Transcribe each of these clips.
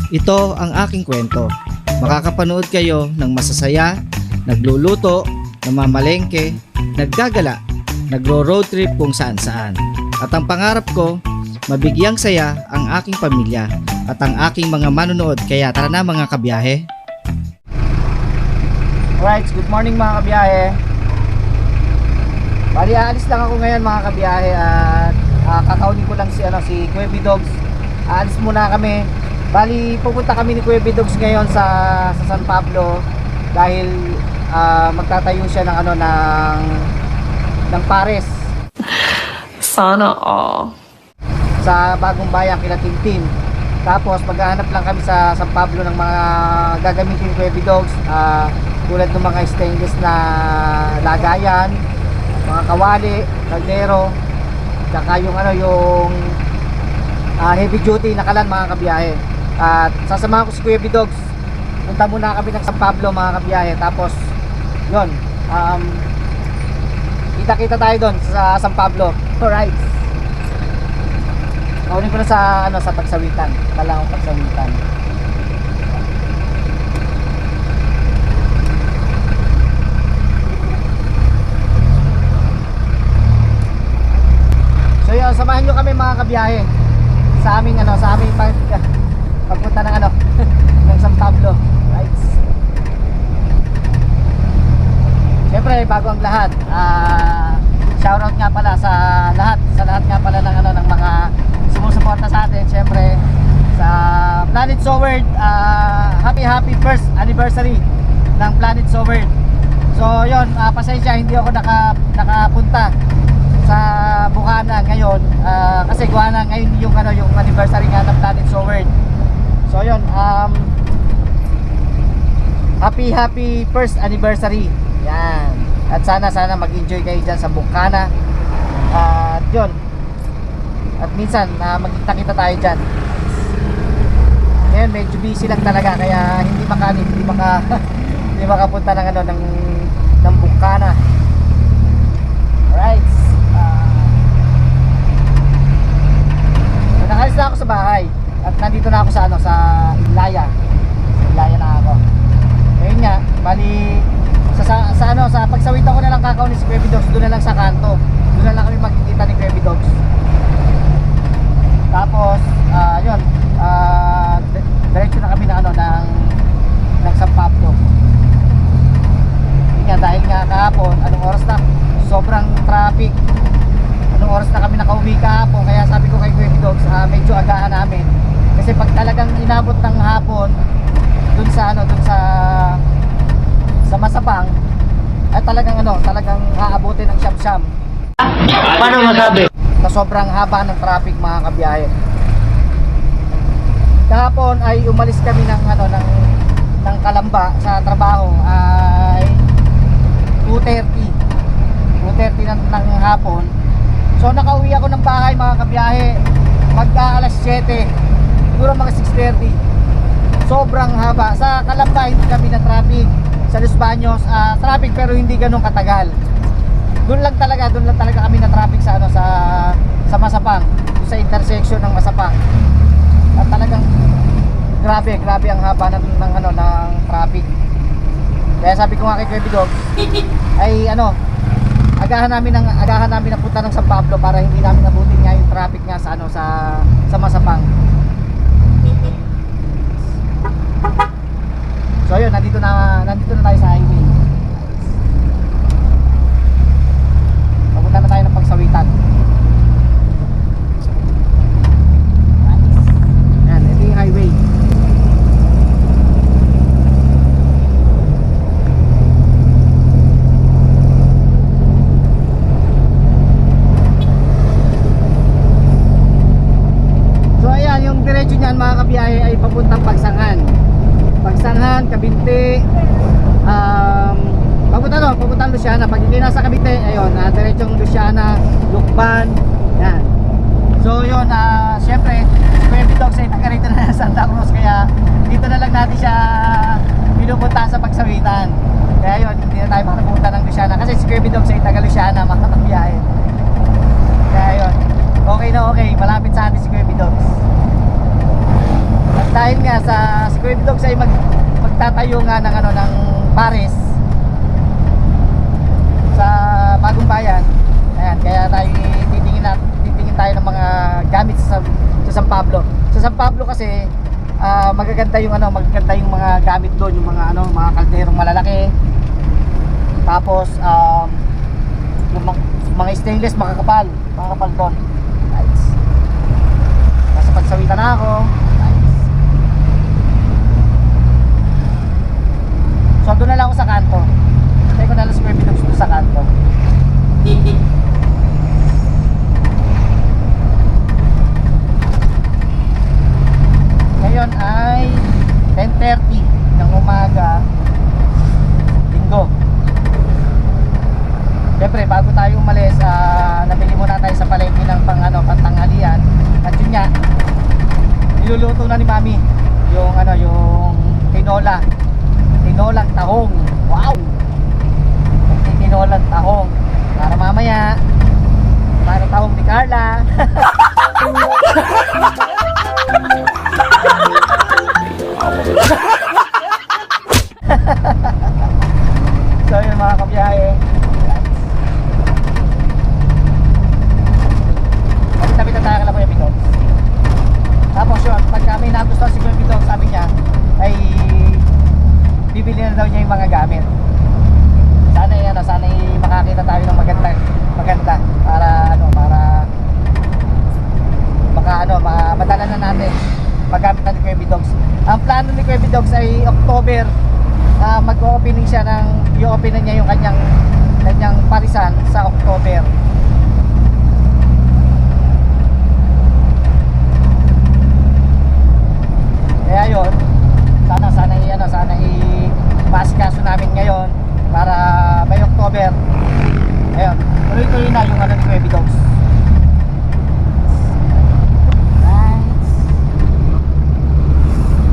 Ito ang aking kwento. Makakapanood kayo ng masasaya, nagluluto, namamalengke, naggagala, nagro-road trip kung saan-saan. At ang pangarap ko, mabigyang saya ang aking pamilya at ang aking mga manonood. Kaya tara na mga kabiyahe. Alright, good morning mga kabiyahe. Bali, aalis lang ako ngayon mga kabiyahe at kakaunin ko lang si Kuya Bidogs. Aalis muna kami. Bali, pupunta kami ni Kuya Bidogs ngayon sa San Pablo dahil magtatayo siya ng pares. Sana all. Sa bagong bayan kila Tintin. Tapos maghahanap lang kami sa San Pablo ng mga gagamitin ni Kuya Bidogs, tulad ng mga stainless na lagayan, mga kawali, kaldero, saka yung heavy duty na kalan mga kabiyahe. At sasamahan ko si Kuya Bidogs. Punta muna kami ng San Pablo mga kabiyahe. Tapos yun, kita-kita tayo doon sa San Pablo. Alright. Kaunin ko na sa pagsawitan. Kala akong pagsawitan. So yun, samahan nyo kami mga kabiyahe sa aming pagpunta ng ng San Pablo. Right. Siyempre, bago ang lahat, shoutout nga pala sa lahat nga pala ng mga sumusuporta sa atin. Siyempre, sa Planet Soward, happy first anniversary ng Planet Soward. So yun, pasensya hindi ako nakapunta sa Bukana ngayon, kasi gawa na ngayon yung anniversary nga ng Planet Soward. So yun, happy first anniversary. Yan. At sana mag-enjoy kayo dyan sa Bukana. At yun, at minsan magkita-kita tayo dyan. Ngayon medyo busy lang talaga, kaya hindi makapunta ng Bukana. Alright. Nakalis na ako sa bahay at nandito na ako sa Ilaya. Sa Ilaya na ako. Ngayon nga, bali sa pagsawitan ko na lang kakaunin si Kuya Bidogs, doon na lang sa kanto. Doon na lang kami makikita ni Kuya Bidogs. Tapos yun, diretso na kami ng San Pablo. Yun nga, dahil nga kahapon, anong oras na? Sobrang traffic. Anong oras na kami nakauwi kahapon, kaya sabi ko kay Kuya Bidogs, medyo agahan namin. Kasi pag talagang inabot ng hapon dun sa Masapang, ay talagang aabutin ng siyam-siyam. Paano masabi? Sa sobrang haba ng traffic mga kabiyahe. Kahapon ay umalis kami ng Kalamba sa trabaho ay 2:30 ng hapon. So nakauwi ako ng bahay mga kabiyahe alas 7, siguro mga 6:30. Sobrang haba. Sa Kalamba hindi kami na traffic. Sa Los Baños traffic pero hindi ganun katagal. Doon lang talaga kami na traffic sa Masapang, sa intersection ng Masapang. At talagang grabe ang haba ng traffic. Kaya sabi ko nga kay Kuya Bidogs ay agahan namin na punta ng San Pablo para hindi namin nabutin nga yung traffic nga sa Masapang. So yun, nandito na tayo sa highway. Papunta na tayo ng pagsawitan. Yan, ito yung highway. So ayan, yung diretso niyan mga kabiyahe ay papuntang Pagsangan, Kabinte, papuntang Luciana. Pag hindi nasa Kabinte, ayun, diretsong Luciana, Lukban, yan. So yun, syempre Kuya Bidogs ay taga rito na Santa Cruz, kaya dito na lang natin siya pinupunta sa pagsawitan. Kaya yun, hindi na tayo makapunta ng Luciana kasi si Kuya Bidogs ay taga Luciana, makakabiyahe. Kaya yun, okay na okay, malapit sa atin si Kuya Bidogs. At dahil nga sa Kuya Bidogs ay magtatayo nga ng ano ng pares sa Bagong Bayan. Ayan, kaya tayo titingin tayo ng mga gamit sa San Pablo. Sa San Pablo kasi magaganda yung mga gamit doon, yung mga kalderong malalaki. Tapos yung mga stainless makakapal doon. Nice. Nasa pagsawitan na ako. Nice. So doon na lang ako sa kanto. Tayo ko na lang si Kuya Bidogs doon sa kanto. Ngayon ay 10:30 ng umaga, Linggo. Siyempre bago tayo umalis, nabili muna tayo sa palengke ng pantanghalian. At yun nga, niluluto na ni Mami yung tinolang tahong. Wow! Tinolang tahong para mamaya para tahong ni Carla. So yun mga kabiyahe, tabi na tayo kala Kuya Bidogs. Tapos yun, pagka may nagustuhan si Kuya Bidogs, sabi niya ay bibili na daw niya yung mga gamit. Sana makakita tayo ng maganda para madala na natin magamit na ni Kuya Bidogs. Ang plano ni Kuya Bidogs ay October, mag-opening siya i-open na niya yung kanyang parisan sa October. Kaya yun, sana i-masikaso namin ngayon para may October. Ayun, tuloy-tuloy na yung ni Kuya Bidogs.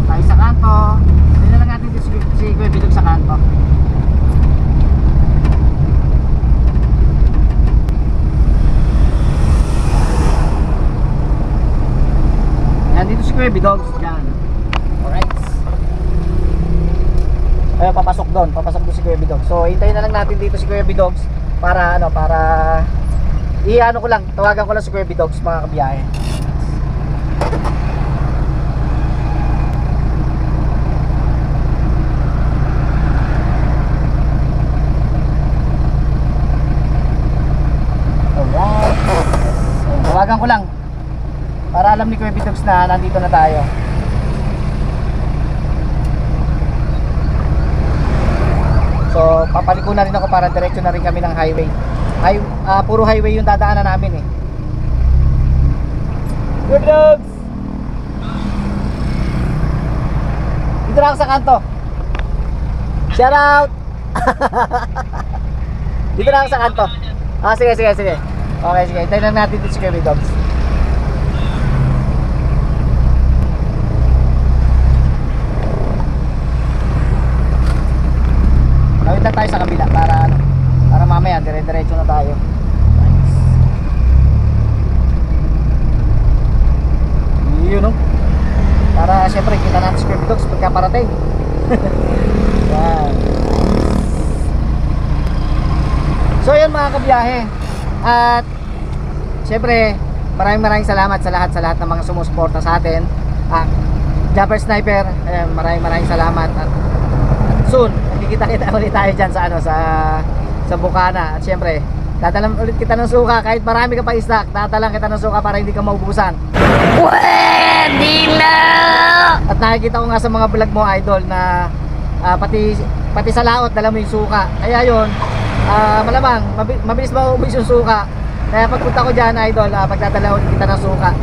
Tayo sa kanto. Hindi na lang natin si Kuya Bidogs sa kanto. Ayan, dito si Kuya Bidogs. Diyan. Alright. Ayun, papasok doon si Kuya Bidogs. So hintayin na lang natin dito si Kuya Bidogs para tawagan ko lang si Kuya Bidogs mga kabiyahe. Alright. Tawagan ko lang para alam ni Kuya Bidogs na nandito na tayo. So papaliko na rin ako para diretso na rin kami ng highway. Puro highway yung dadaanan namin eh. Good dogs! Dito na ako sa kanto. Shout out! Dito na ako sa kanto. Sige. Okay, sige. Hintayin lang natin dito si Kuya Bidogs. Tawid lang tayo sa kabila para mamaya dire-diretso na tayo. Nice. Yun, no? Para siyempre kita natin si Kuya Bidogs pagka parating. Yan. So yun mga kabiyahe. At siyempre maraming salamat sa lahat ng mga sumusuporta sa atin. Jumper Sniper, maraming salamat. At soon kita ulit tayo dyan sa Bukana. At syempre dadalan ulit kita ng suka. Kahit marami ka pa stock, dadalan kita ng suka para hindi ka maubusan. Pwede na! At nakikita ko nga sa mga vlog mo, idol, na pati sa laot dala mo yung suka. Kaya yun, malamang mabilis maubos yung suka. Kaya pagpunta ko dyan, idol, pagdadala ulit kita ng suka.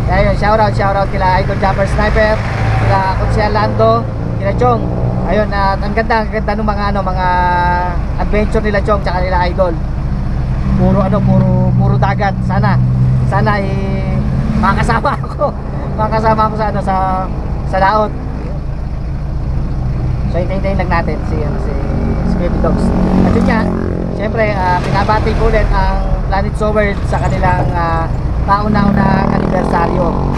Kaya yun, shoutout kila Idol Jumper Sniper, kila Kutsya Lando, kila Chong. Ayun, ang ganda ng mga adventure nila Chong tsaka nila Idol. Puro dagat. Sana makasama ako sa laot. So hintayin lang natin si Kuya Bidogs. At yun nga, syempre pinabati ko ulit ang Planet Sowers sa kanilang kauna-unang anibersaryo.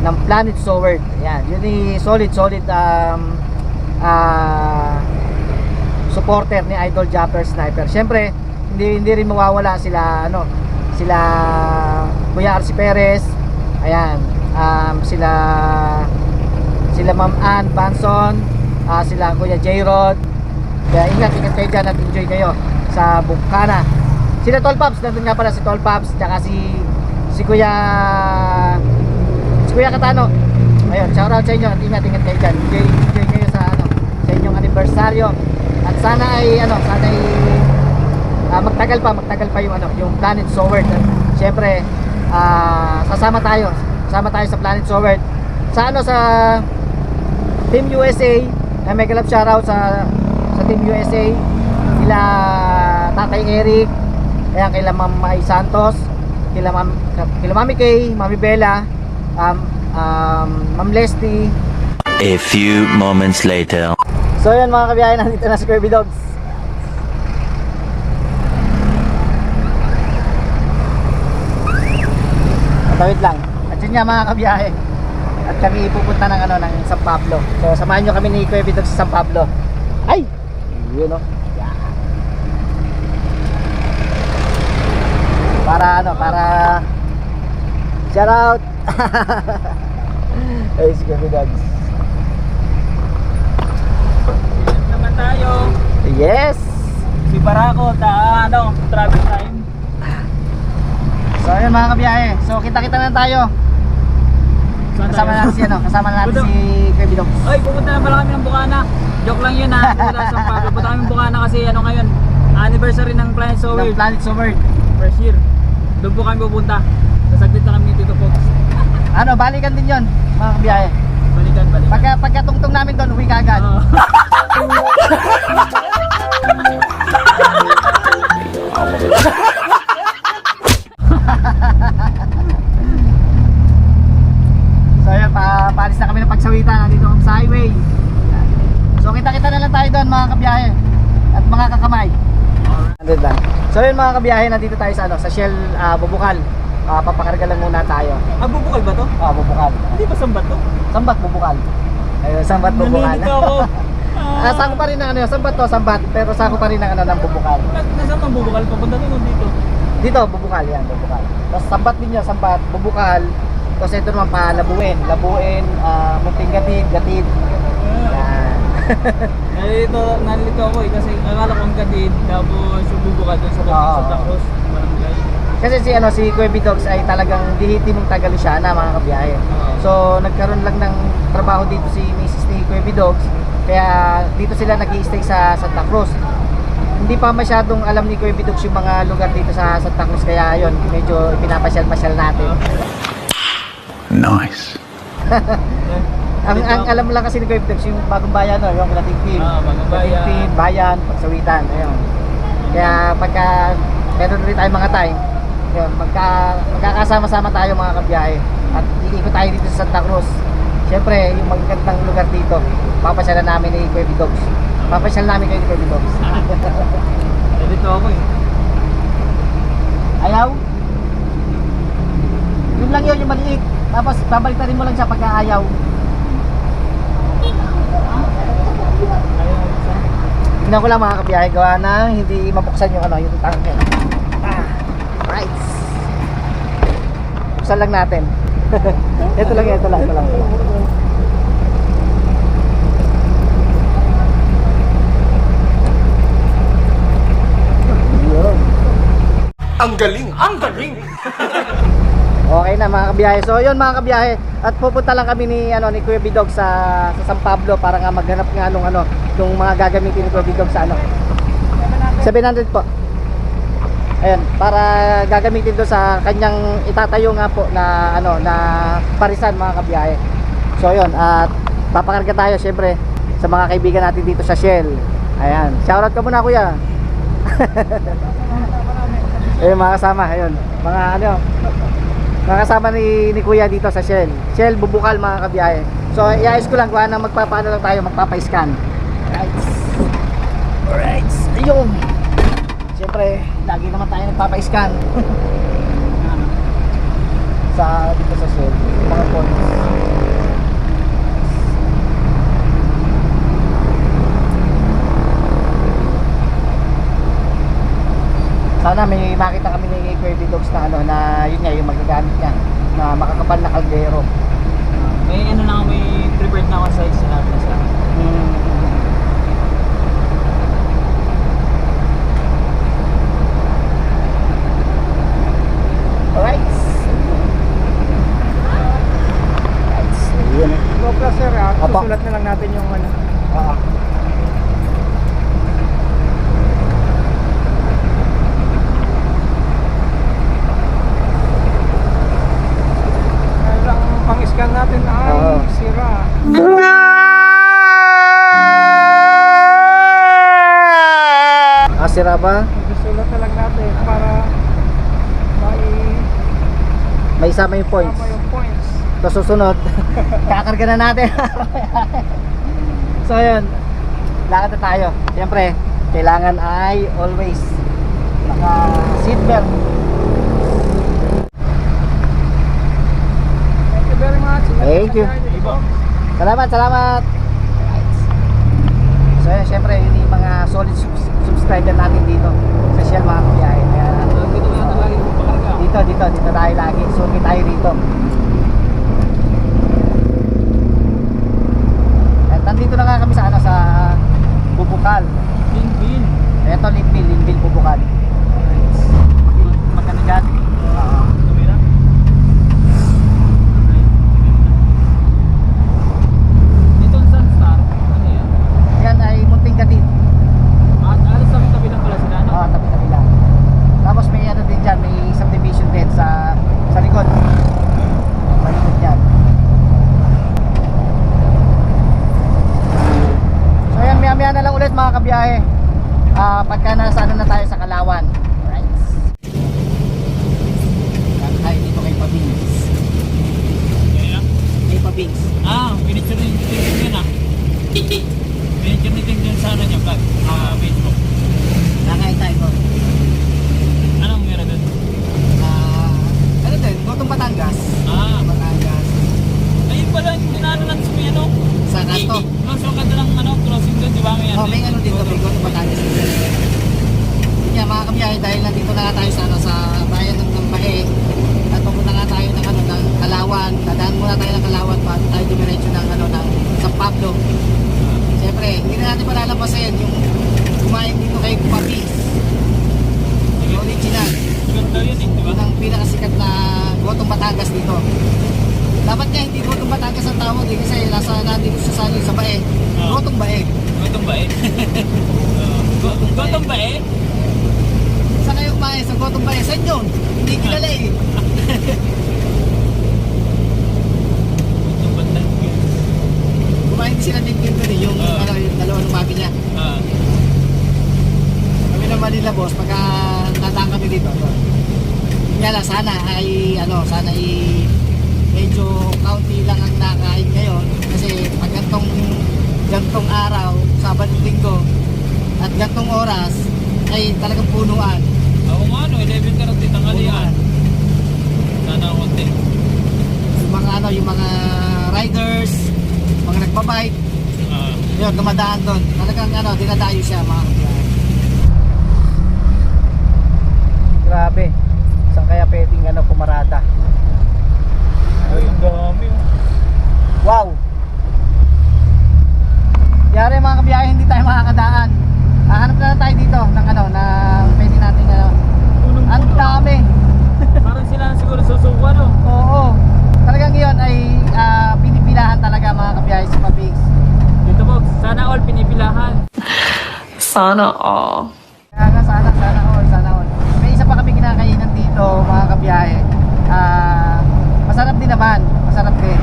ng Planet Sword. Ayan, yun yung solid supporter ni Idol Japper Sniper. Siyempre, hindi rin mawawala sila sila Kuya RC Perez. Ayan, sila Ma'am Ann Banson, sila Kuya J-Rod. Kaya ingat kayo dyan at enjoy kayo sa Bukana. Sila Tol Pops, nandun nga pala si Tol Pops, tsaka si Kuya Katano. Ayun, shoutout sa inyo at ingat kayo dyan. Enjoy kayo sa inyong anibersaryo. At sana ay magtagal pa yung Planet Sword. Siyempre, sasama tayo sa Planet Sword. Sa Team USA, may galap shoutout sa Team USA, kila Tatay Eric, ayan, kila Ma'am Mai Santos, kila Mami Kay, Mami Bella, Ma'am Leslie. A few moments later. So yun mga kabiyahe, nandito na si Kirby Dogs. Matawid lang. At yun nga mga kabiyahe, at kami pupunta ng San Pablo. So samahan nyo kami ni Kirby Dogs sa San Pablo. Ay! Yun o. Yeah. Para shout out. Ay, si Kirby Dogs. Naman tayo. Yes! Si Barako, traffic time. So ayun mga kabiyahe. So kita-kita na tayo. Kasama natin si Kirby Dogs. Ay, pupunta na pala kami ng Bukana. Joke lang yun ha. Pupunta sa San Pablo. Pupunta kami ng Bukana kasi ngayon, anniversary ng Planet Ng Sword. Planet Sword. First year. Doon po kami pupunta. Sasaglit na kami dito folks. Balikan din yon mga kabiyahe. Balikan. Pagka tungtong namin doon, uwi ka agad. Oo. So ayun, paalis na kami ng pagsawitan. Nandito kami sa highway. So kita-kita na lang tayo doon mga kabiyahe at mga kakamay. Nandito lang. So ayun mga kabiyahe, nandito tayo sa Shell Bubukal. Papakarga lang muna tayo. Bubukal ba to? Bubukal. Hindi ba sambat to? Sambat Bubukal. Ayun, Sambat Bubukal. Nalilito ako. Sako pa rin ng Sambat, pero sako pa rin ng ng Bubukal. Nasaan ang bubukal? Papunta doon o dito? Dito, Bubukal yan, Bubukal. Tapos Sambat din yun, Sambat, Bubukal. Tapos ito naman pa, Labuin, Munting Gatid. Yan. Nalilito ako kasi akala ko ang Gatid, tapos yung bubukal doon sa Oo. Santa Cruz, barangay. Kasi si Kirby Dogs ay talagang lihitimong taga Luciana mga kabiyahe. So nagkaroon lang ng trabaho dito si Mrs. ni Kirby Dogs, kaya dito sila nag-i-stay sa Santa Cruz. Hindi pa masyadong alam ni Kirby Dogs yung mga lugar dito sa Santa Cruz, kaya yun, medyo pinapasyal-pasyal natin. Nice. Ang alam lang kasi ni Kirby Dogs yung Bagong Bayan, yung Latingpin. Bagong Bayan. Latingpin, Bayan, Pagsawitan, ayun. Kaya pagka meron rin tayong mga time, yun, magkakasama-sama tayo mga kabiyahe at iikot tayo dito sa Santa Cruz. Siyempre, yung magagandang lugar dito, papasyalan namin ni Kirby Dogs. Papasyal namin kayo ni Kirby Dogs. Nalilito ako eh. Ayaw? Yun lang yun, yung maliit. Tapos babalitarin mo lang siya pagka ayaw. Tingnan ko lang mga kabiyahe, gawa na hindi mabuksan yung yung tank niya. Right. Buksan lang natin. ito lang. Ang galing! Okay na mga kabiyahe. So yun mga kabiyahe, at pupunta lang kami ni Kirby Dog sa San Pablo para nga maghanap nga nung mga gagamitin ni Kirby Dog sa 700 po. Ayun, para gagamitin doon sa kanyang itatayo nga po na na parisan mga kabiyahe. So yun, at papakarga tayo syempre sa mga kaibigan natin dito sa Shell. Ayan, shoutout ka muna kuya. Ayun mga kasama, ayun, mga kasama ni kuya dito sa Shell Bubukal mga kabiyahe. So iayos ko lang kung ano, magpapaano lang tayo, magpapa-scan. Alright, ayun. Siyempre, lagi naman tayo nagpapa-scan. sa dito sa Shell, mga points. Sana may makita kami ni Kirby Dogs na ano, na yun nga yung magagamit niya na makakapal na kaldero. May ano na ako, may prepared na ako size sinabi na sa akin. Alright. Alright. So, yun. GoPro sir, Apa. susulat na lang natin yung ano. Ah. Ang pang-scan natin ay Oo. sira. Sira ba? Susulat na lang natin para May isama yung points. tama yung points. So susunod, kakarga na natin. So yun, lakad na tayo. Siyempre, kailangan ay always naka seatbelt. Thank you very much. Thank you. Salamat, salamat. Alright. So yun, siyempre, yun yung mga solid subscriber natin dito sa Shell, mga kabiyahe. Kaya Dito mo yata lagi yung pakarga. dito tayo lagi. Suki tayo dito. At nandito na nga kami sa ano, sa Bubukal. Bin. Ito, Linville, Bubukal. Magkanigan. Kamera. Dito ang Sunstar. Ano yan? Yan ay Munting Gatid. At alas sa tabi lang pala sila, no? Tabi-tabi lang. Tapos may ano din dyan, may subdivision din sa likod. Sa likod dyan. So yan, maya-maya na lang ulit mga kabiyahe. Pagka nasa ano na tayo sa Kalawan. Alright. Yan tayo dito kay Pabings. Kaya? Kay Pabings. Pinicture ni Ting yun ah. Pinicture ni Ting yun sa ano niya, vlog. Facebook. Nakain tayo ko. Anong meron doon? Ano din, Gotong Batangas. Batangas. Ayun pala, inaano lang sa may ano? Sa kanto. So ganda ng ano, crossing doon, di ba? May May ano dito, may Gotong Batangas. Yun nga mga kabiyahe, dahil nandito na nga tayo sa, ano, sa bayan ng Bae. At pupunta nga tayo ng, ano, ng Kalawan. Dadaan muna tayo ng Kalawan bago tayo dumiretso ng, ano, ng San Pablo. Siyempre, hindi na natin palalampasin yung kumain dito kay Papis. Yung original. Ganda yun eh, di ba? Yun ang pinakasikat na Gotong Batangas dito. Dapat nga hindi Gotong Batangas ang tawag eh, kasi nandito sa Bae. Gotong Bae. Gotong ba eh? Gotong ba eh? Saan kayo kumain? Sa Gotong Bae? Saan yun? Hindi kilala eh. Gotong ba eh? Kumain din sila din dito eh, yung, ano, yung dalawang mami niya. Kami naman nila boss, pagka natang kami dito. Nga lang, sana ay medyo kaunti lang ang nakain ngayon. Kasi pag gantong araw, Sabado Linggo, at gantong oras, ay talagang punuan. Ako nga ano, 11:30 tanghalian. Sana ako konti. Yung mga riders, mga nagbabike, yun, dumadaan doon. Talagang dinadayo siya mga kabiyahe. Grabe. Saan kaya pwedeng pumarada? Ay, ang dami. Wow! Yari mga kabiyahe, hindi tayo makakadaan. Hanap na lang tayo dito ng na pwede natin ang dami. Parang sila na siguro susuko ano? Oo. Talagang yun ay pinipilahan talaga mga kabiyahe sa Pabigs. Dito po, sana all pinipilahan. Sana all. Kaya sana all. May isa pa kami kinakainan dito mga kabiyahe. Masarap din naman, masarap din.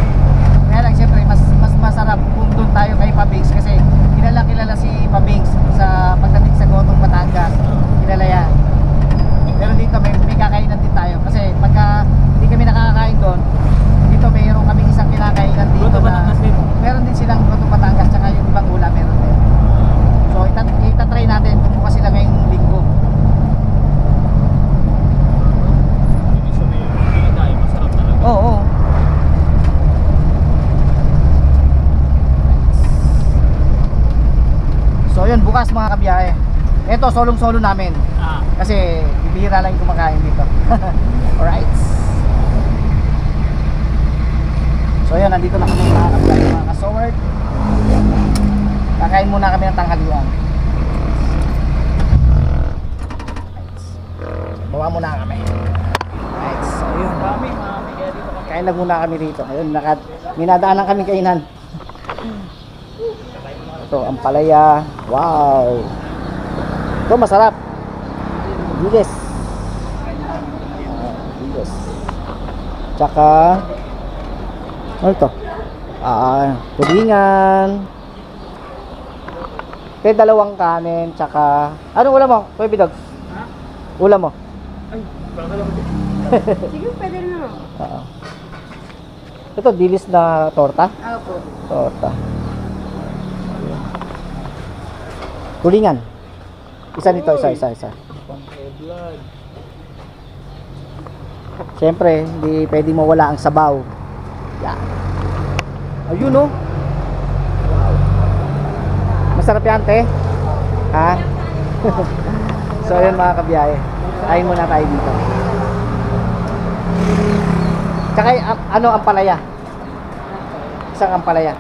Kaya lang siyempre mas masarap kung doon tayo kay Pabigs kasi kilala si Pabigs sa pagdating sa Gotong Batangas. Kilala yan. Pero dito may kakainan din tayo kasi pagka hindi kami nakakakain doon, dito mayroon kami isang kinakainan dito Gotong na Batangas din. meron din silang Gotong Batangas tsaka yung ibang ulam meron din. So itatry natin kung bukas sila ngayon ito, solong-solo namin. Kasi bibihira lang yung kumakain dito. Alright. So yun, nandito na kami mga kasoward. Kakain muna kami ng tanghalian. Bawa muna kami. Alright, so yun. Kain lang muna kami rito. Ayun, minadaanan kami kainan. Ito, ang palaya. Wow. Ito, masarap. Bilis. Bilis. Tsaka, ano ito? Pudingan. Ito, dalawang kanin. Tsaka, anong ulam mo? Baby dogs? Ulam mo? Sige, pwede na. Ito, dilis na torta? Opo. Torta. Tulingan. Isa nito, isa. Siyempre, hindi pwedeng mawala ang sabaw. Yan. Ayun, oh. Wow. Masarap yan, te? Ha? So, ayun mga kabiyahe. Kain muna tayo dito. Tsaka, ano ang palaya? Isang ampalaya.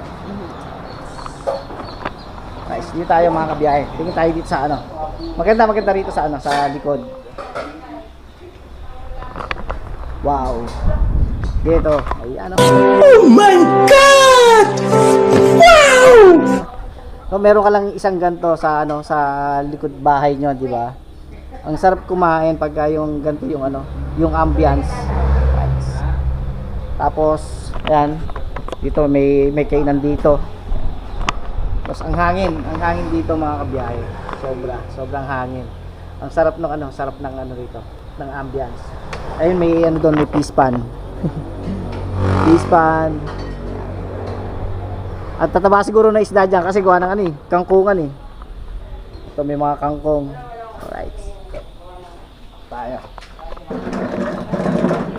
Nice. Dito tayo mga kabiyahe. Tingin tayo dito sa ano. Maganda rito sa ano, sa likod. Wow. Dito. Ay, ano. Oh my God! Wow! So, meron ka lang isang ganto sa ano, sa likod bahay nyo, di ba? Ang sarap kumain pagka yung ganto yung ano, yung ambience. Nice. Tapos, ayan. Dito may kainan dito. Tapos ang hangin dito mga kabiyahe. Sobrang hangin. Ang sarap ng ano, rito, ng ambience. Ayun, may ano doon, may peace pan. Peace pan. At tataba siguro na isda dyan kasi gawa ng ano eh, kangkungan eh. Ito may mga kangkong. Alright. Tayo.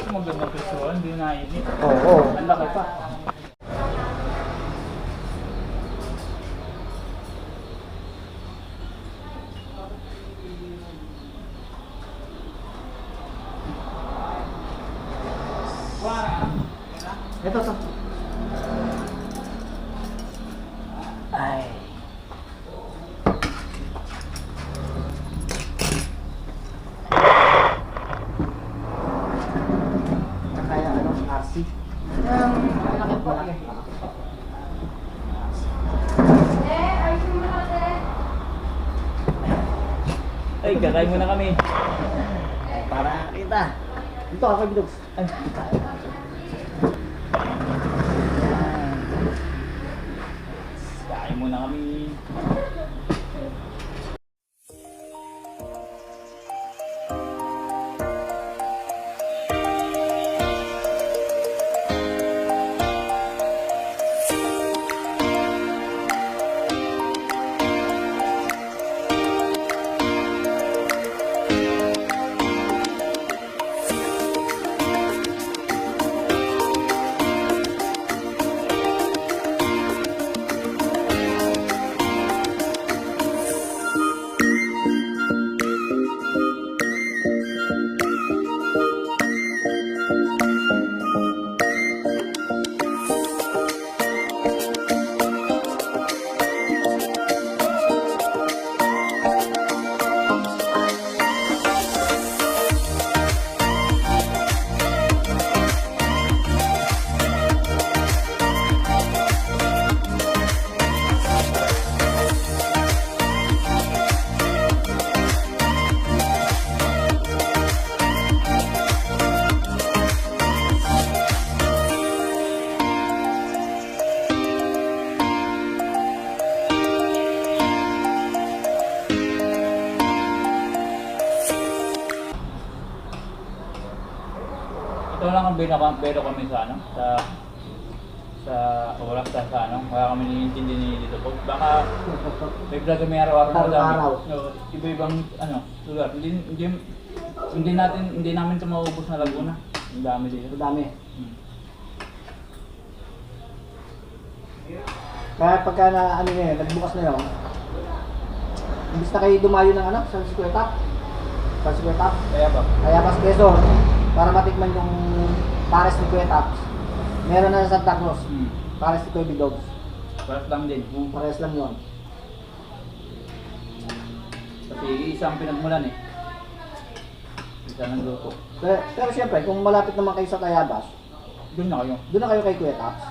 Magandang pisuan, hindi na init. Oo. Ang laki pa. Ito to. Ay. Kaya ano, RC. Malaki po. Ay, kakain muna kami. Para kita. Dito ako bidogs. Ay. Kain muna kami. Ito lang ang belo kami sa ano, sa oras sa ano, kaya kami niniintindi ni dito po. Baka may vlog kami araw-araw na Araw-araw. dami. So, iba-ibang ano, lugar. Hindi namin ito maubos na Laguna. Ang dami dito. Dami. Kaya pagka na ano na yun, nagbukas na yun, imbis na kayo dumayo ng ano, sa Square Top, Kaya ba? Ayabas Quezon, para matikman yung pares ni Kuya Taps. Meron na sa Santa Cruz, pares ni Kuya Bidogs. Paras lang din. Pares lang yun. Kasi isang pinagmulan eh. Isa ng luto. Pero syempre, kung malapit naman kayo sa Tayabas, Doon na kayo. doon na kayo kay Kuya Taps.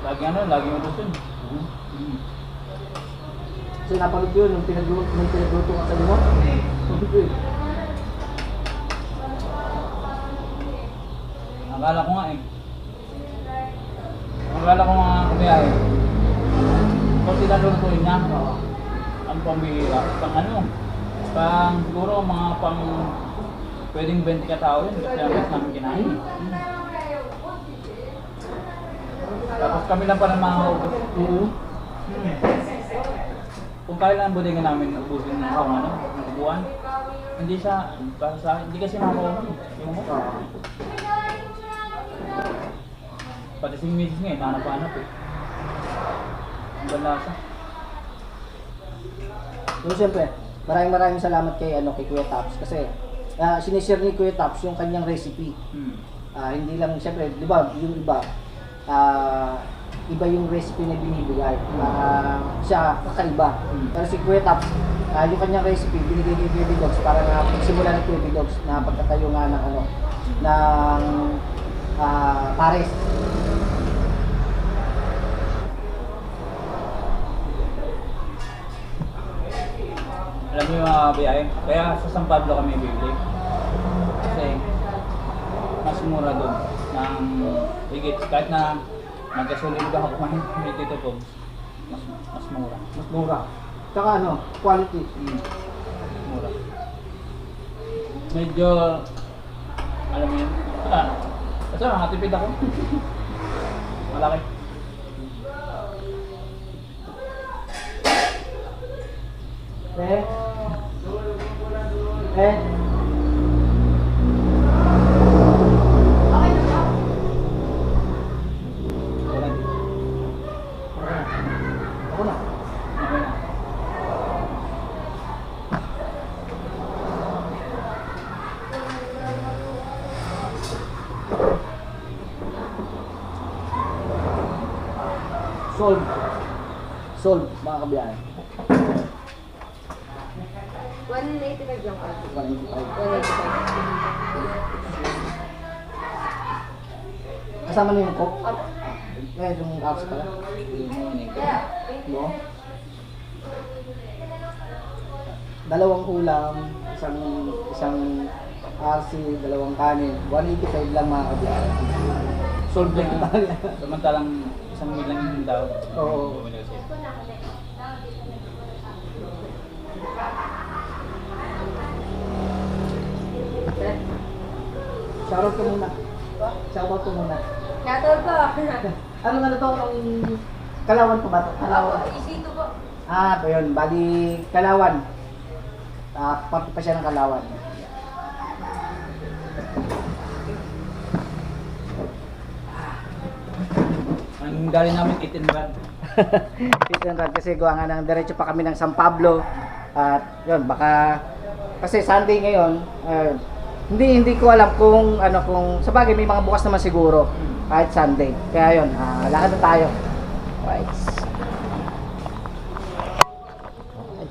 Lagi mo gusto. Kasi napanood ko yun, nung pinagluto ka sa limo. Akala ko nga eh. Akala ko nga kumiyahe. Kung sinalulutuin niya, ang pambihira. Siguro mga pwedeng 20 katao yun. Kasi ang best namin kinain. Tapos kami lang pa ng mga ubos. Kung kaya lang ang bodega namin ubusin ng ubuan, hindi kasi nakakawa yung mo. Pati si Mrs. nga, hanap-hanap eh. Ang balasa. So syempre, maraming salamat kay Kuya Taps kasi sinishare ni Kuya Taps yung kanyang recipe. Hindi lang syempre, 'di ba, yung iba iba yung recipe na binibigay. Siya kakaiba. Pero si Kuya Taps, yung kanyang recipe binigay kay Kuya Bidogs para na pagsimula ng Kuya Bidogs na pagtatayo nga ng pares. Alam mo yung mga biyahe, kaya sa San Pablo kami bibili. Kasi mas mura doon ng higit. Kahit na magkasulid ako kumain dito po, mas mura. Mas mura. Tsaka quality. Mura. Medyo, alam mo yun, kasi makatipid ako. Malaki. Ako na. Okay na. Solve mga kabiyahe. 185 lang kasi. 185. Kasama na yung coke? Yung apps pala. No? Dalawang ulam, isang RC, dalawang kanin, 185 lang mga kabiyahe. Solve lang yung tayo. Samantalang isang mil lang yung daw. Oo. Bumili kasi. Shoutout ko muna. Shoutout ko muna. Shoutout po. Ano to? Ang Kalawan po ba ito? Kalawan. Isito po. Ito yun. Bali, Kalawan. Parte pa siya ng Kalawan. Ang galing namin 18 rad. Chicken Rad kasi gawa nga ng diretso pa kami ng San Pablo. At yun, baka kasi Sunday ngayon, hindi ko alam kung sa bagay may mga bukas naman siguro kahit Sunday. Kaya yun, lakad na tayo. Right.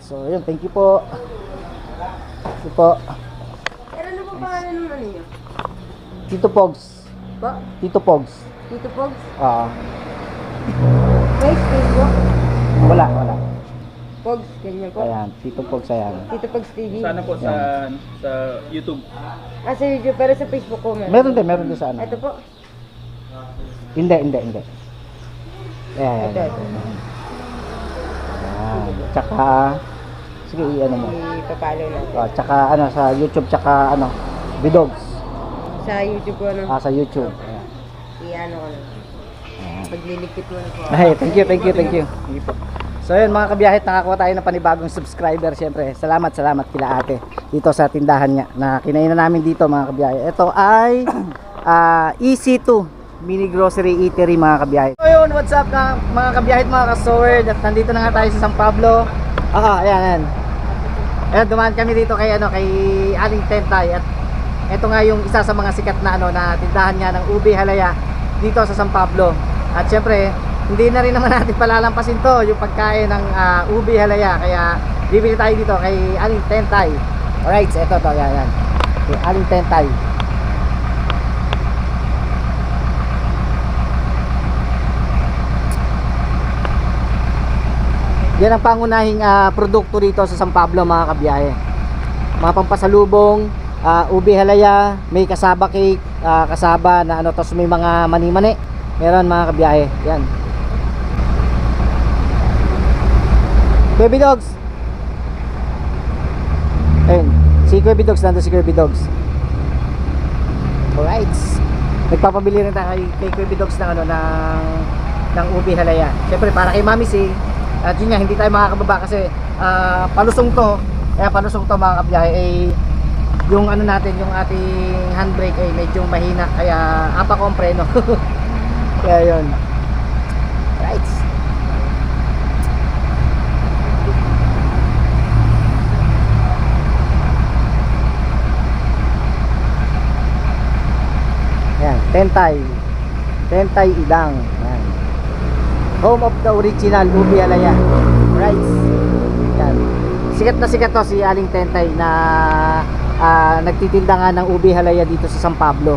So yun, thank you po. Thank you po. Pero ano po pangalan ng ano niyo? Tito Pogs. Po? Tito Pogs. Tito Pogs? Wait, Facebook? wala. Pogs, ganyan po. Ayan, Tito Pogs ayan. Tito Pogs TV. Sana po sa YouTube. Sa YouTube, pero sa Facebook ko Meron din sa ano. Ito po. Hindi. Ayan. Ito. Ayan. Tsaka, sige, mo. Ipapalo natin. Tsaka sa YouTube, tsaka Bidogs. Sa YouTube ko Sa YouTube. Ayan. I-ano ko na. Paglilikit mo na po. Ay, thank you. So yun mga kabiyahe, nakakuha tayo ng panibagong subscriber syempre. Salamat kila ate dito sa tindahan niya na kinainan namin dito mga kabiyahe. Ito ay EC2 Mini Grocery Eatery mga kabiyahe. So yun Yun, what's up na mga kabiyahit, mga ka-sword. At nandito na nga tayo sa San Pablo. Ayan. Ayan, dumaan kami dito kay Aling Tentay. At ito nga yung isa sa mga sikat na na tindahan nga ng ube halaya dito sa San Pablo. At syempre, hindi na rin naman natin palalampasin to, yung pagkain ng ube halaya. Kaya bibili tayo dito kay Aling Tentay. Alright, so ito to, yan. Kay Aling Tentay. Yan ang pangunahing produkto dito sa San Pablo, mga kabiyahe. Mga pampasalubong, ube halaya, may kasaba cake, kasaba na tapos may mga mani-mani. Meron, mga kabiyahe. Yan. Kirby Dogs. Ayun, si Kirby Dogs, nandun si Kirby Dogs. Alright. Nagpapabili rin tayo kay Kirby Dogs ng ube halaya. Siyempre para kay Mami si. At yun nga, hindi tayo makakababa kasi palusong to. Kaya palusong to, mga kabiyahe, yung natin, yung ating handbrake ay medyo mahina. Kaya apa ko ang preno. Kaya yun. Right. Ayan, Tentay Idang. Ayan. Home of the original ube halaya. Right. Yan. Sikat na sikat to si Aling Tentay na nagtitinda nga ng ube halaya dito sa San Pablo.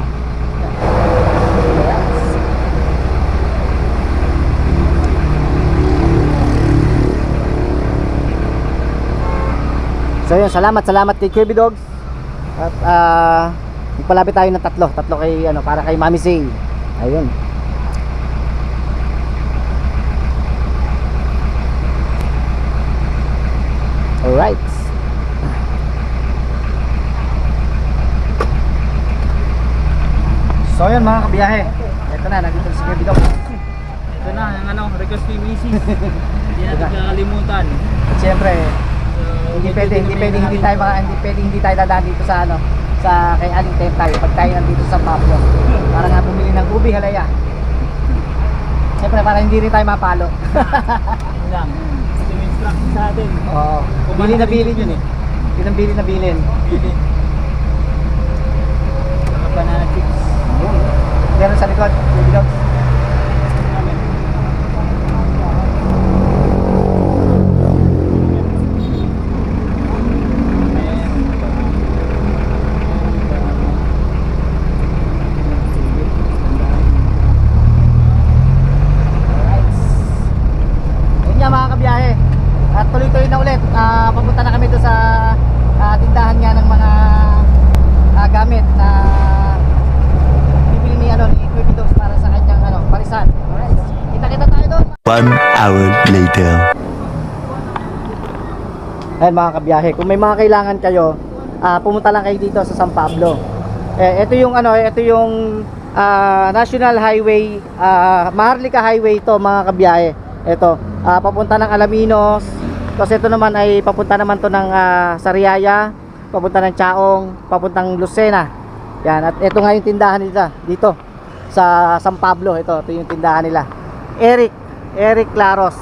So yun, salamat kay Kirby Dogs. At magpalapit tayo ng tatlo kay para kay Mami Say. Ayun. Alright. So yun, mga kabiyahe, ito na, nandito si Kirby Dogs. Ito na, yung request ni Mrs. Hindi natin kakalimutan. At syempre, hindi tayo dadaan dito sa kay Aling Tentay pag tayo nandito sa Pablo para nga bumili ng ube halaya. Syempre para hindi rin tayo mapalo. Yun lang. Instruct sa atin. Oo. Bili na bilin yun eh. Bili na bilin. Mga banana chips. Meron sa likod, Kirby Dogs. Mga kabiyahe, at tuloy-tuloy na ulit, papunta na kami doon sa tindahan nga ng mga gamit na bibili ni Kirby Dogs para sa kanyang parisan. Alright, kita tayo doon. 1 hour later. Ayan, mga kabiyahe, kung may mga kailangan kayo, pumunta lang kayo dito sa San Pablo. Ito yung National Highway, Maharlika Highway to, mga kabiyahe. Ito, papunta ng Alaminos. Tapos ito naman ay papunta naman to ng Sariaya, papunta ng Chaong, papuntang Lucena. Yan, at ito nga yung tindahan nila dito sa San Pablo. Ito yung tindahan nila. Eric Claros,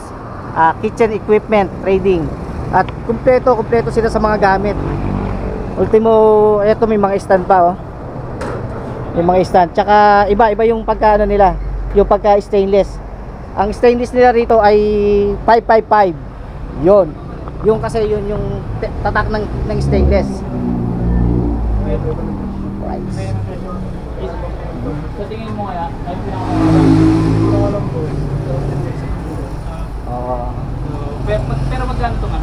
Kitchen Equipment Trading. At kumpleto sila sa mga gamit. Ultimo, ito may mga stand pa, oh. May mga stand. Tsaka iba yung pagka nila, yung pagka stainless. Ang stainless nila rito ay 555. Yun. Yung kasi yun yung tatak ng stainless. Right. Sa tingin mo kaya, ay pero magkano itong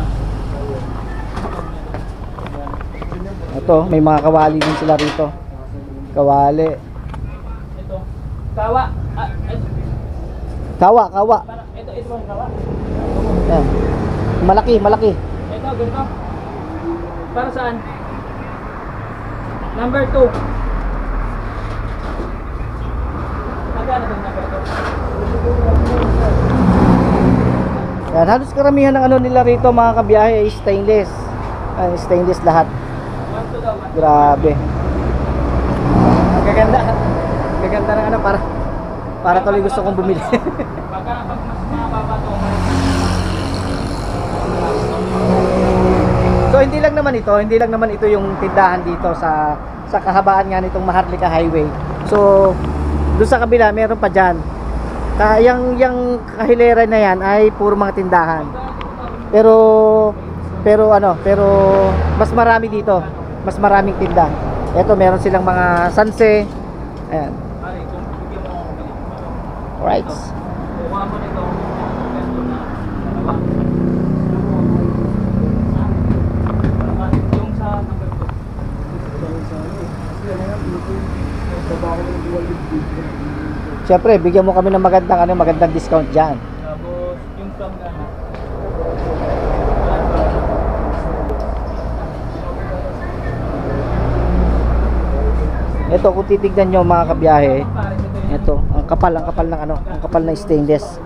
Ito, may mga kawali din sila rito. Kawali. Ito. Kawa. Kawa. Ito bang kawa? Yan. Malaki. Ito, ganito. Para saan? Number 2. Magkano itong number 2? Yan, halos karamihan ng nila rito, mga kabiyahe, ay stainless. Stainless lahat. 1 daw. Grabe. Ang gaganda ng para tuloy gusto kong bumili. naman ito, hindi lang naman ito yung tindahan dito sa kahabaan nga nitong Maharlika Highway. So, doon sa kabila meron pa diyan. Yung kahilera na yan ay puro mga tindahan. Pero mas marami dito. Mas maraming tinda. Ito meron silang mga sanse. Ayan. Alright. Kuha mo nito. Yung sa number 2. Siyempre, bigyan mo kami ng magandang discount diyan. Tapos yung from Ghana. Ito kung titignan nyo mga kabiyahe, ito, ang kapal ng ang kapal na stainless.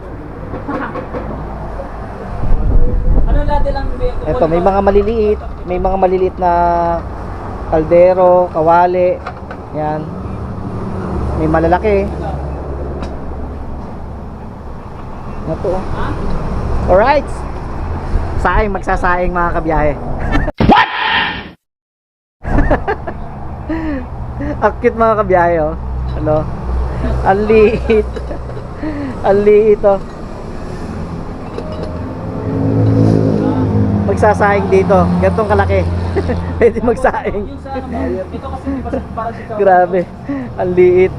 Ano lahat lang Ito, may mga maliliit na kaldero, kawali. Yan. May malalaki. Ito. Alright. Magsasaing mga kabiyahe. What? Ang cute mga kabiyahe, oh. Ano? Ang liit. Ang liit, oh. Magsasaing dito. Gantong kalaki. Pwede magsaing. Yung sa ito kasi di ba para si Grabe. Ang liit.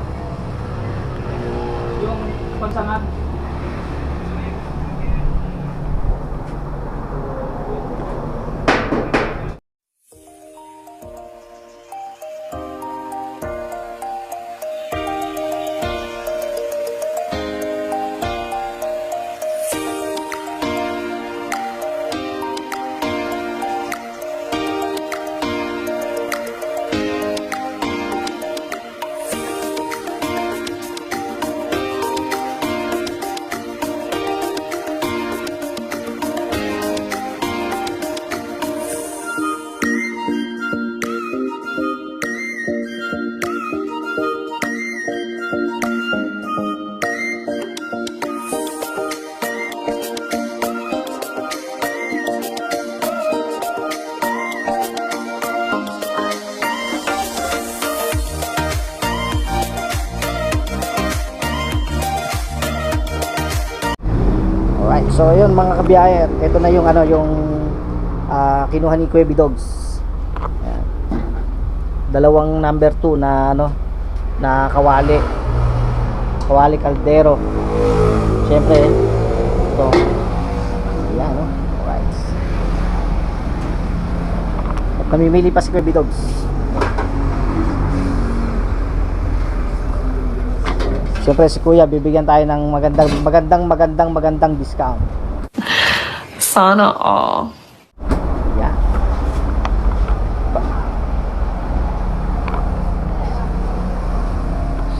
yung pagsangag. Alright, so yun mga kabiyahe, ito na yung kinuha ni Kuya Dogs. Ayan. Dalawang number 2 na na kawali kaldero. Siyempre ito. Ayan, no? Alright. At namimili pa si Kuya Dogs. Siyempre si Kuya, bibigyan tayo ng magandang discount. Sana all. Yan.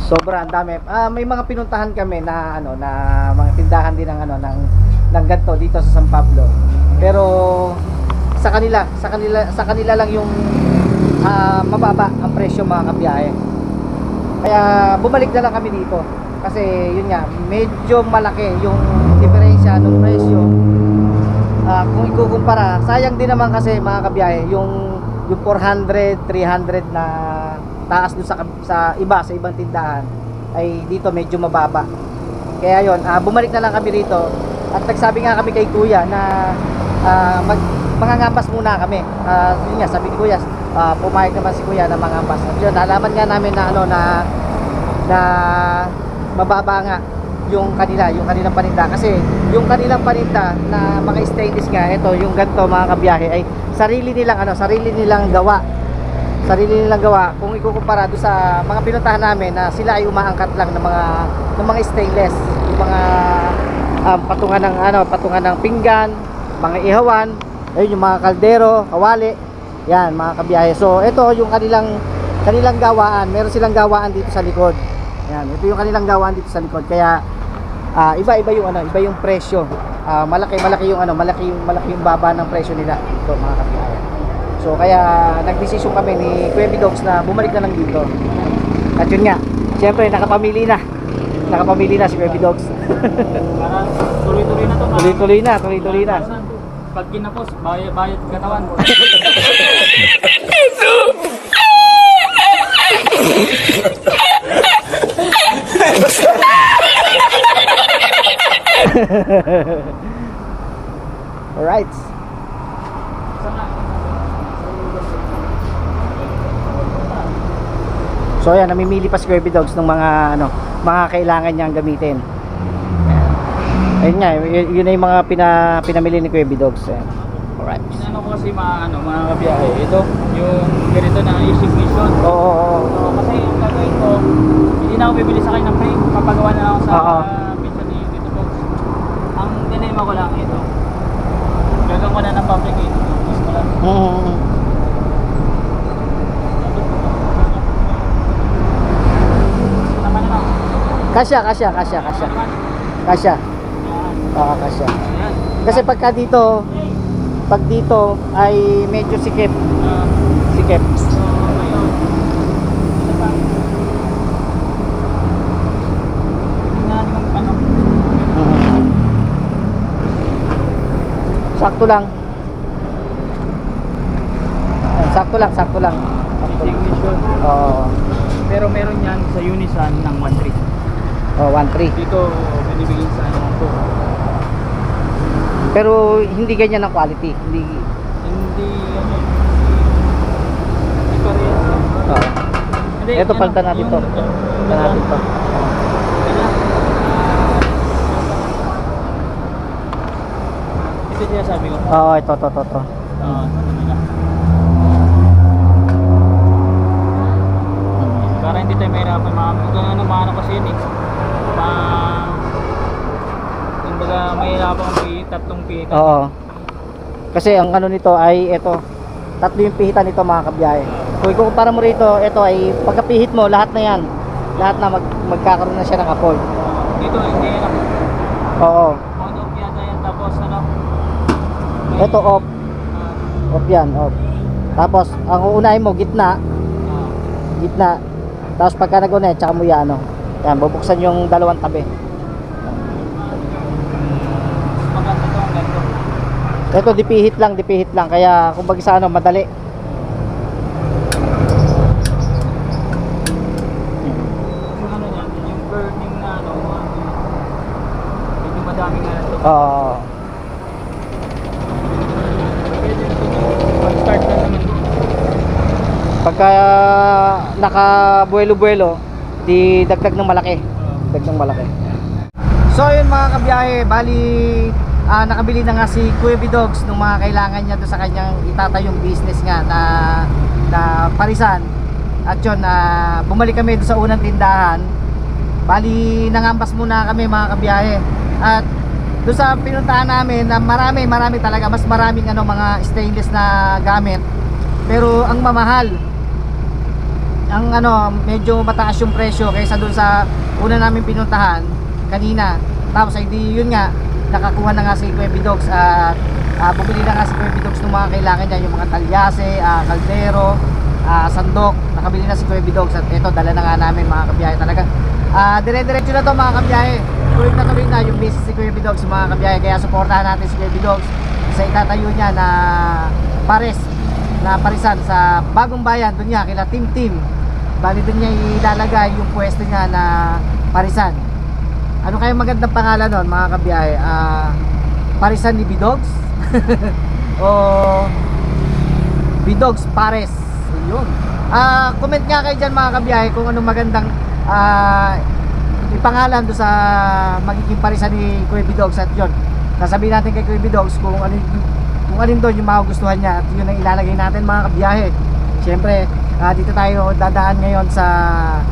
Sobra ang dami. May mga pinuntahan kami na na mga tindahan din ng ganito dito sa San Pablo. Pero sa kanila lang yung mababa ang presyo mga kabiyahe. Kaya bumalik na lang kami dito kasi yun nga, medyo malaki yung diferensya ng presyo. Kung ikukumpara, sayang din naman kasi mga kabiyahe yung 400, 300 na taas doon sa ibang tindahan ay dito medyo mababa. Kaya yun, bumalik na lang kami dito at nagsabi nga kami kay Kuya na mangangampas muna kami. Yun nga, sabi ni Kuya, pumayag naman si Kuya na mangampas. At yun, nalaman nga namin na mababa nga yung kanilang paninda kasi yung kanilang paninda na mga stainless nga, ito yung ganito mga kabiyahe ay sarili nilang gawa. Kung ikukumpara doon sa mga pinuntahan namin na sila ay umaangkat lang ng mga stainless, yung mga patungan ng pinggan, mga ihawan, ayun yung mga kaldero, kawali. Yan mga kabiyahe. So ito yung kanilang gawaan. Meron silang gawaan dito sa likod. Yan, ito yung kanilang gawaan dito sa likod. Kaya iba yung presyo. Malaki yung baba ng presyo nila dito mga kabiyahe. So kaya nagdesisyon kami ni Kuya Dogs na bumalik na lang dito. At yun nga, syempre nakapamili na si Kuya Dogs. Para tuloy-tuloy na to. Tuloy-tuloy na. pag kinapos, bayad katawan. Alright. So ayan, namimili pa si Kirby Dogs ng mga mga kailangan niyang gamitin. Ayun nga, yun na yung mga pinamili ni Kirby Dogs. Ayan. Alright. Inano ko kasi mga kabiyahe. Ito, yung ganito na isig mission. Oo. So, kasi yung gagawin ko, hindi na ako bibili sa kanya ng frame. Papagawa na lang ako sa Oo. mission ni Tito Box. Ang dilemma ko lang ito. Gagawin ko na ng public ito. Gusto ko lang. Naman na lang. Kasya. Naman. Kasya. Yan. Oo, kasya. Ayan. Kasi pag dito ay medyo sikip. Sikip. So, ngayon, ito pa. Tingnan natin kung ano. Sakto lang. Ayan, sakto lang. Isig mission. Oo. Pero meron yan sa Unisan ng 1.3. Oh, 1.3. Dito, binibigyan sa ano to. Pero hindi ganyan ang quality. Hindi. Hindi, ano, hindi parehas lang. Oo. Hindi, Ito, ano, palitan natin yung- to. Palitan natin to. Kanya, ito siya sabi ko. Oo, ito. Para hindi tayo mahirapan maano kasi yun eh. Kumbaga mahirapan ang tatlong pihitan. Oo. Kasi ang ano nito ay ito. Tatlo yung pihitan nito mga kabiyahe. Kung ikukumpara mo rito, ito ay pagkapihit mo, lahat na yan. Lahat na magkakaroon na siya ng apoy. Dito hindi yan. Oo. On off yata yan tapos ano. Ito off. Off yan, off. Tapos, ang uunahin mo, gitna. Gitna. Tapos pagka nag-unahin, tsaka mo yan, yan, bubuksan yung dalawang tabi. Maganda to ang ganito. Ito, dipihit lang. Kaya, kumbaga sa madali. Yung ano yan, yung burning na ano, medyo madaming ano to. Oo. Pwede ito mag-start na naman. Pagka naka-buwelo-buwelo, di dagdag ng malaki. So yun mga kabiyahe, bali nakabili na nga si Kuya Dogs ng mga kailangan niya doon sa kanyang itatayong business nga na parisan. At yun, bumalik kami doon sa unang tindahan. Bali nangambas muna kami mga kabiyahe. At doon sa pinuntahan namin na marami talaga, mas maraming mga stainless na gamit. Pero ang mamahal, ang medyo mataas yung presyo kaysa doon sa una namin pinuntahan kanina. Tapos ay di yun nga, nakakuha na nga si Kuya Dogs at bumili na nga si Kuya Dogs ng mga kailangan niya, yung mga talyase, kaldero, sandok. Nakabili na si Kuya Dogs at ito, dala na nga namin mga kabiyahe talaga. Dire-diretso na to mga kabiyahe. Tuloy na yung business si Kuya Dogs mga kabiyahe. Kaya suportahan natin si Kuya Dogs sa itatayo niya na parisan sa Bagong Bayan, doon niya kila Tim. Bali doon niya ilalagay yung pwesto niya na parisan. Ano kaya magandang pangalan nun mga kabiyahe? Parisan ni Bidogs? O Bidogs Pares? Yun. Comment nga kayo dyan mga kabiyahe kung anong magandang ipangalan doon sa magiging parisan ni Kuya Dogs. At yun, sasabihin natin kay Kuya Dogs kung alin doon yung magugustuhan niya. At yun ang ilalagay natin mga kabiyahe. Siyempre, dito tayo dadaan ngayon sa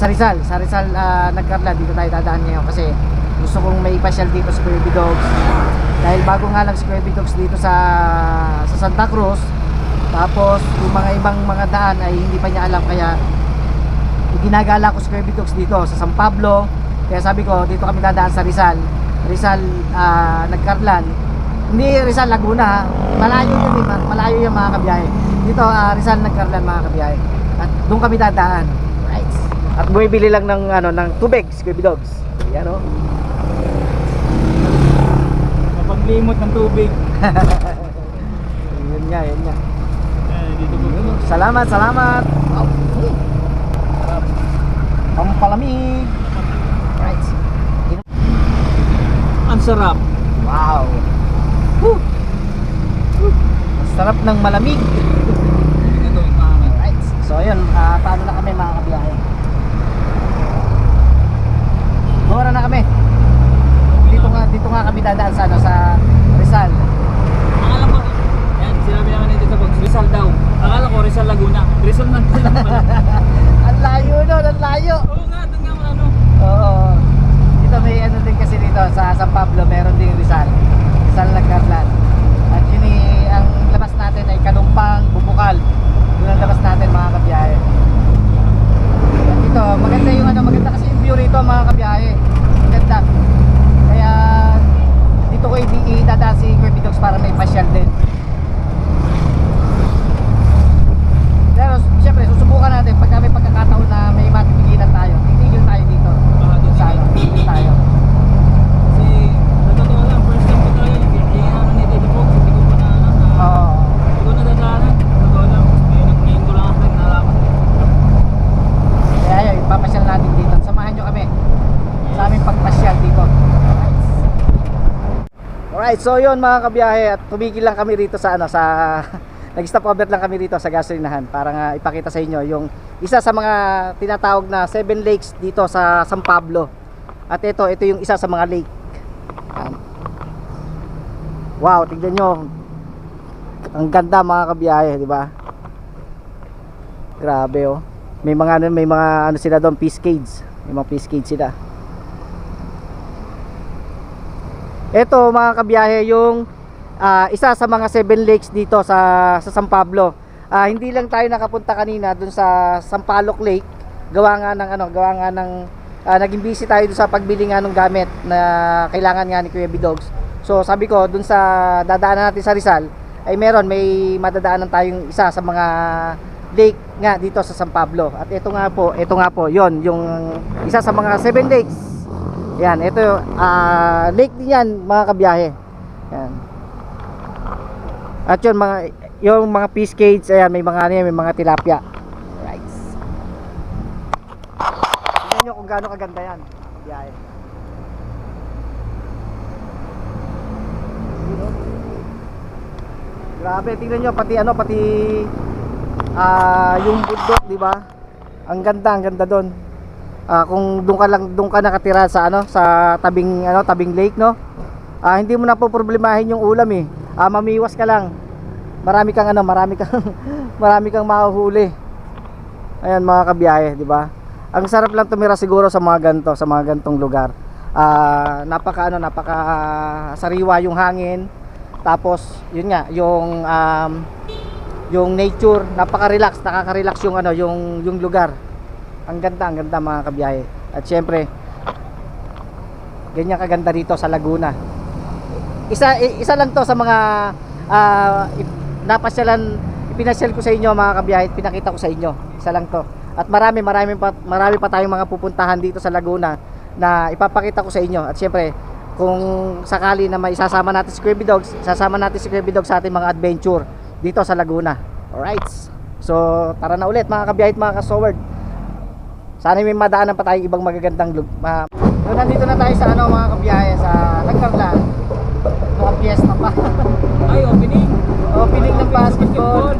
Rizal. Sa Rizal Nagkarla, dito tayo dadaan ngayon kasi gusto kong may ipasyal dito sa Kuya Dogs. Dahil bago nga lang si Kuya Dogs dito sa Santa Cruz. Tapos yung mga ibang mga daan ay hindi pa niya alam, kaya ginagala ko si Kuya Dogs dito sa San Pablo. Kaya sabi ko, dito kami dadaan sa Rizal Nagkarlan. Hindi Rizal Laguna, malayo yun malayo yung mga kabiyahe. Dito Rizal Nagkarlan mga kabiyahe. At doon kami dadaan. Right. At bumibili lang ng tubig si Kuya Dogs. Yan Kapag Naglimot ng tubig. Yun nga, yun nga. Dito po. Salamat, salamat. Wow. Pampalamig. Right. Ang sarap. Wow. Woo. Ang sarap ng malamig. Ito yung mga Right. So ayun, paano na kami mga kabiyahe? Bora na kami. Dito nga kami dadaan sa ano, sa Rizal. Akala ko, yan, sinabi naman ni Tito Bogs, Rizal daw. Akala ko Rizal Laguna. Rizal lang pala. Ang layo no, ang layo. Oo nga, doon nga mo ano. Oo. Dito may ano din kasi dito sa San Pablo, meron din Rizal. Rizal Nagkarlan. Actually, ang labas natin ay Kalumpang, Bubukal. Doon ang labas natin mga kabiyahe. At dito, maganda yung ano, maganda kasi yung view rito mga kabiyahe. Maganda. Kaya dito ko idadaan si Kirby Dogs para may pasyal din. Pero siyempre susubukan natin pag may pagkakataon na may matipigilan tayo. Titigil tayo dito. Baka doon Sa ano, titigil tayo. Kasi, sa totoo lang, first time ko talaga yung ano ni Tito Bogs, hindi ko pa Oo. hindi ko nadadaanan. Sa totoo lang, ngayon ko lang ako nalaman. Kaya yun, ipapasyal natin dito. Samahan nyo kami sa aming pagpasyal dito. Alright, so yun mga kabiyahe, at tumigil lang kami rito sa ano, sa nag-stop over lang kami rito sa gasolinahan para nga ipakita sa inyo yung isa sa mga tinatawag na 7 lakes dito sa San Pablo. At ito yung isa sa mga lake. Yan. Wow, tignan nyo. Ang ganda mga kabiyahe, di ba? Grabe oh. May mga ano sila doon, fish cage. May mga fish cage sila. Ito mga kabiyahe yung isa sa mga 7 lakes dito sa San Pablo. Hindi lang tayo nakapunta kanina dun sa Sampaloc Lake. Gawa nga ng naging busy tayo dun sa pagbili nga ng gamit na kailangan nga ni Kuya Bidogs. So sabi ko dun sa dadaanan natin sa Rizal ay may madadaanan tayong isa sa mga lake nga dito sa San Pablo. At ito nga po, yon yung isa sa mga 7 lakes. Yan, ito lake din yan mga kabiyahe. Yan. At yung mga fish cage, ayan, may mga tilapia. Right. Tingnan nyo kung gaano kaganda yan. Kabiyahe. Grabe, tingnan nyo pati yung bundok, di ba? Ang ganda doon. Kung doon ka nakatira sa tabing lake, no? Hindi mo na po problemahin yung ulam eh. Mamiwas ka lang. Marami kang mahuhuli. Ayan mga kabiyahe, di ba? Ang sarap lang tumira siguro sa mga gantong lugar. Napaka sariwa yung hangin. Tapos yun nga, yung nature, nakaka-relax yung lugar. Ang ganda mga kabiyahe. At syempre, ganyan kaganda rito sa Laguna. Isa lang to sa mga ipinasyal ko sa inyo mga kabiyahe, pinakita ko sa inyo. Isa lang to. At marami pa tayong mga pupuntahan dito sa Laguna na ipapakita ko sa inyo. At syempre, kung sakali na maisasama natin si Kirby Dogs, sasama natin si Kirby Dogs sa ating mga adventure dito sa Laguna. Alright. So, tara na ulit mga kabiyahe at mga kasoward. Sana may madaanan pa tayong ibang magagandang nandito na tayo sa mga kabiyahe sa Nagkarlan. Mga piyesta pa. Ay, opening Opening ng basketball.